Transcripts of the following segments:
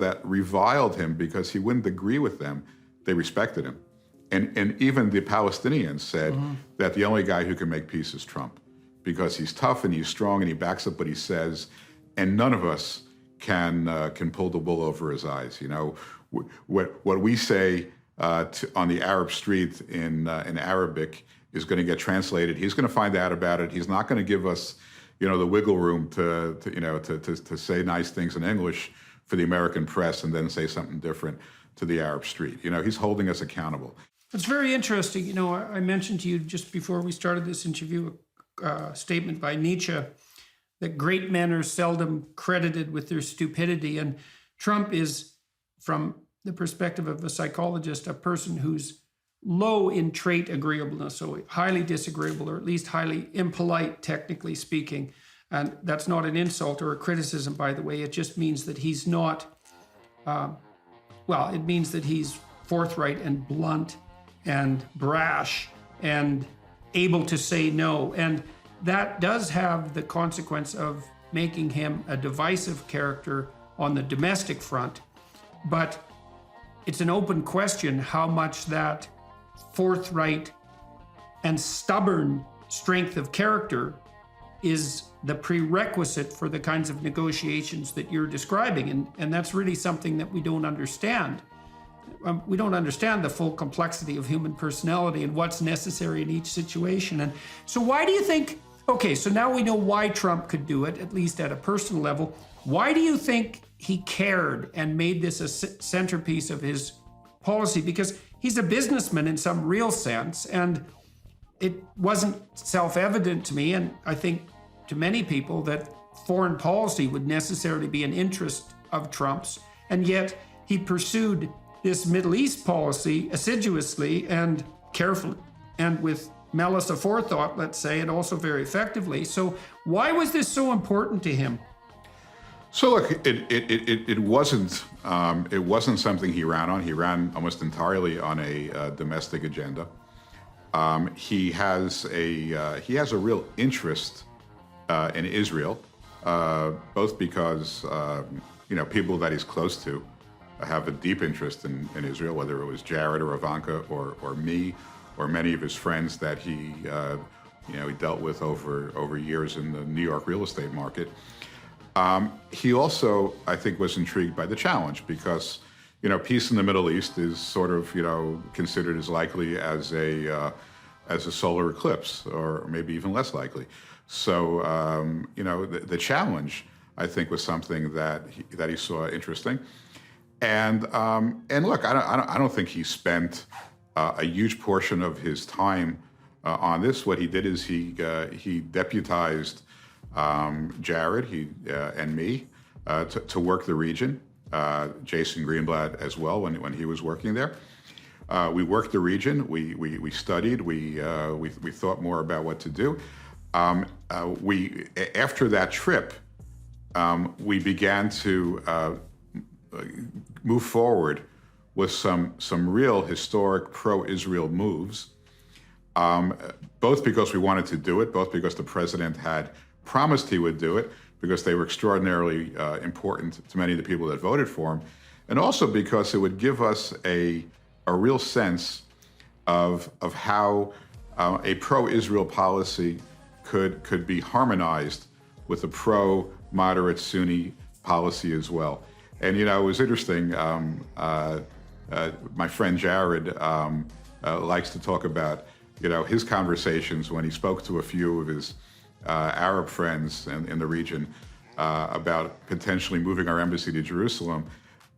that reviled him because he wouldn't agree with them, they respected him. And even the Palestinians said that the only guy who can make peace is Trump, because he's tough and he's strong and he backs up what he says, and none of us can pull the wool over his eyes. You know, what we say on the Arab street in Arabic is going to get translated. He's going to find out about it. He's not going to give us, you know, the wiggle room to say nice things in English for the American press and then say something different to the Arab street. You know, he's holding us accountable. It's very interesting. You know, I mentioned to you just before we started this interview a statement by Nietzsche that great men are seldom credited with their stupidity. And Trump is, from the perspective of a psychologist, a person who's low in trait agreeableness, so highly disagreeable, or at least highly impolite, technically speaking. And that's not an insult or a criticism, by the way. It just means that he's not, it means that he's forthright and blunt and brash and able to say no. And that does have the consequence of making him a divisive character on the domestic front. But it's an open question how much that forthright and stubborn strength of character is the prerequisite for the kinds of negotiations that you're describing. And that's really something that we don't understand. We don't understand the full complexity of human personality and what's necessary in each situation. And so why do you think, okay, so now we know why Trump could do it, at least at a personal level. Why do you think he cared and made this a centerpiece of his policy? Because he's a businessman in some real sense, and it wasn't self-evident to me, and I think to many people, that foreign policy would necessarily be an interest of Trump's, and yet he pursued this Middle East policy assiduously and carefully and with malice aforethought, let's say, and also very effectively. So why was this so important to him? So look, it wasn't something he ran on. He ran almost entirely on a domestic agenda. He has a real interest in Israel, both because people that he's close to have a deep interest in Israel, whether it was Jared or Ivanka or me or many of his friends that he dealt with over years in the New York real estate market. He also, I think, was intrigued by the challenge because, peace in the Middle East is sort of, considered as likely as a solar eclipse, or maybe even less likely. So, the challenge, I think, was something that he saw interesting. And look, I don't think he spent a huge portion of his time on this. What he did is he deputized Jared and me to work the region. Jason Greenblatt as well when he was working there. We worked the region. We studied. We thought more about what to do. After that trip, we began to move forward with some real historic pro-Israel moves, both because we wanted to do it, both because the president had promised he would do it, because they were extraordinarily important to many of the people that voted for him, and also because it would give us a real sense of how a pro-Israel policy could be harmonized with a pro-moderate Sunni policy as well. And, it was interesting. My friend Jared likes to talk about, his conversations when he spoke to a few of his Arab friends in the region about potentially moving our embassy to Jerusalem.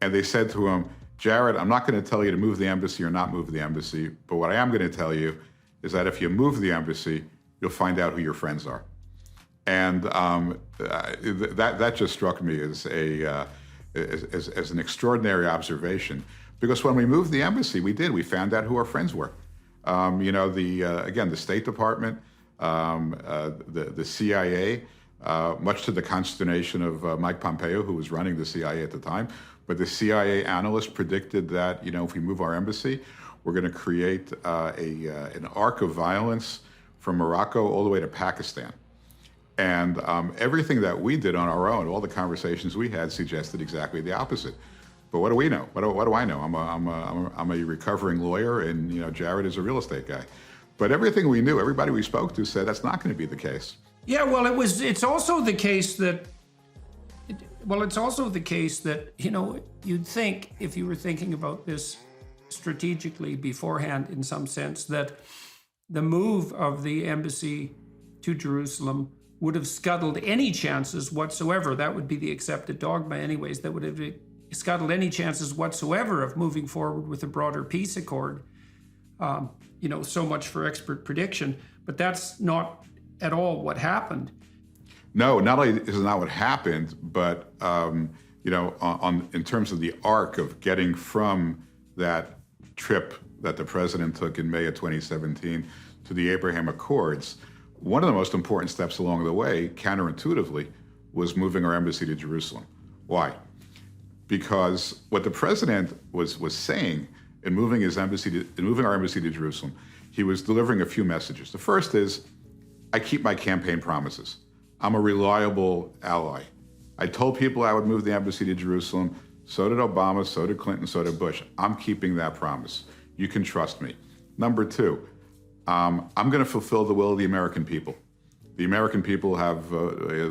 And they said to him, Jared, I'm not going to tell you to move the embassy or not move the embassy, but what I am going to tell you is that if you move the embassy, you'll find out who your friends are. And that just struck me as an extraordinary observation, because when we moved the embassy, we found out who our friends were. The State Department, the CIA, much to the consternation of Mike Pompeo, who was running the CIA at the time. But the CIA analysts predicted that, if we move our embassy, we're going to create an arc of violence from Morocco all the way to Pakistan. And everything that we did on our own, all the conversations we had, suggested exactly the opposite. But what do we know? What do I know? I'm a recovering lawyer, and Jared is a real estate guy. But everything we knew, everybody we spoke to said that's not going to be the case. Yeah, well, it's also the case that, you'd think, if you were thinking about this strategically beforehand in some sense, that the move of the embassy to Jerusalem would have scuttled any chances whatsoever. That would be the accepted dogma anyways, that would have scuttled any chances whatsoever of moving forward with a broader peace accord. So much for expert prediction, but that's not at all what happened. No, not only is it not what happened, but in terms of the arc of getting from that trip that the president took in May of 2017 to the Abraham Accords, one of the most important steps along the way, counterintuitively, was moving our embassy to Jerusalem. Why? Because what the president was saying in moving our embassy to Jerusalem, he was delivering a few messages. The first is, I keep my campaign promises. I'm a reliable ally. I told people I would move the embassy to Jerusalem. So did Obama, so did Clinton, so did Bush. I'm keeping that promise. You can trust me. Number two, I'm going to fulfill the will of the American people. The American people have,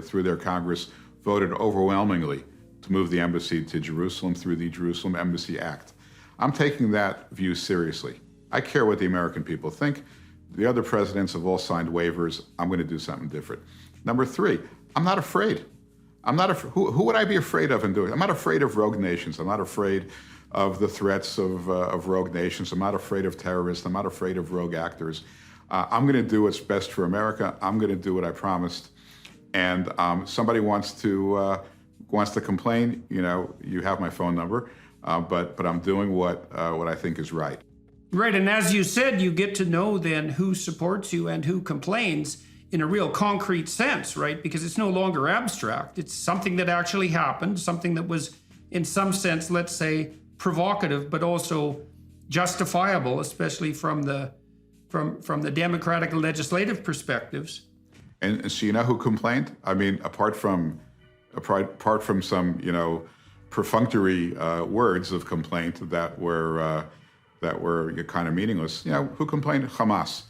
through their Congress, voted overwhelmingly to move the embassy to Jerusalem through the Jerusalem Embassy Act. I'm taking that view seriously. I care what the American people think. The other presidents have all signed waivers. I'm going to do something different. Number three, I'm not afraid. Who would I be afraid of in doing? I'm not afraid of rogue nations. I'm not afraid of the threats of rogue nations. I'm not afraid of terrorists. I'm not afraid of rogue actors. I'm going to do what's best for America. I'm going to do what I promised. And somebody wants to complain, you have my phone number. But I'm doing what I think is right. Right, and as you said, you get to know then who supports you and who complains in a real concrete sense, right? Because it's no longer abstract. It's something that actually happened, something that was, in some sense, let's say, provocative, but also justifiable, especially from the democratic and legislative perspectives. And so who complained? I mean, apart from some, perfunctory words of complaint that were kind of meaningless. Who complained? Hamas,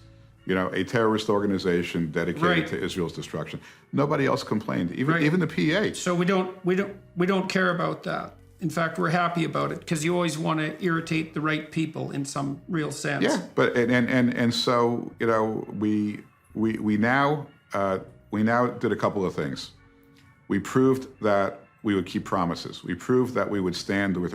a terrorist organization dedicated to Israel's destruction. Nobody else complained, even the PA. So we don't care about that. In fact, we're happy about it because you always want to irritate the right people in some real sense. Yeah, but and so we now did a couple of things. We proved that we would keep promises. We proved that we would stand with our